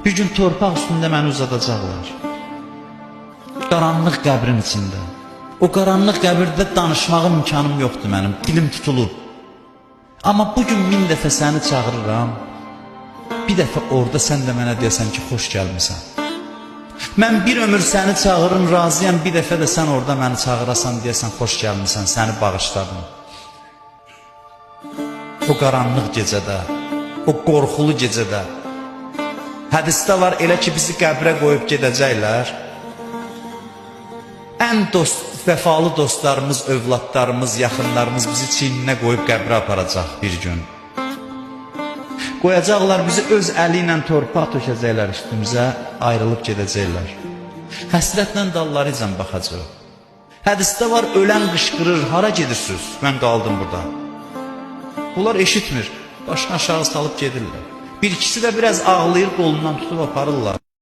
Bir gün torpaq üstündə məni uzadacaqlar. Qaranlıq qəbrin içində. O qaranlıq qəbirdə danışmağım imkanım yoxdur mənim, dilim tutulur. Amma bugün 1000 dəfə səni çağırıram, bir dəfə orada sən də mənə deyəsən ki, xoş gəlmisən. Mən bir ömür səni çağırın, razıyam, bir dəfə də sən orada məni çağırasan, deyəsən xoş gəlmisən, səni bağışladım. O qaranlıq gecədə, o qorxulu gecədə, hədisdə var elə ki, bizi qəbrə qoyub gedəcəklər. Ən vəfalı dostlarımız, övladlarımız, yaxınlarımız bizi çiyninə qoyub qəbrə aparacaq bir gün. Qoyacaqlar bizi öz əli ilə torpaq tökəcəklər üstümüzə, ayrılıb gedəcəklər. Həsrətlə dallarıcan baxacaq. Hədisdə var, ölən qışqırır, hara gedirsiniz? Mən qaldım burada. Bunlar eşitmir, başını aşağı salıb gedirlər. Bir ikisi də biraz ağlayır, qolundan tutub aparırlar.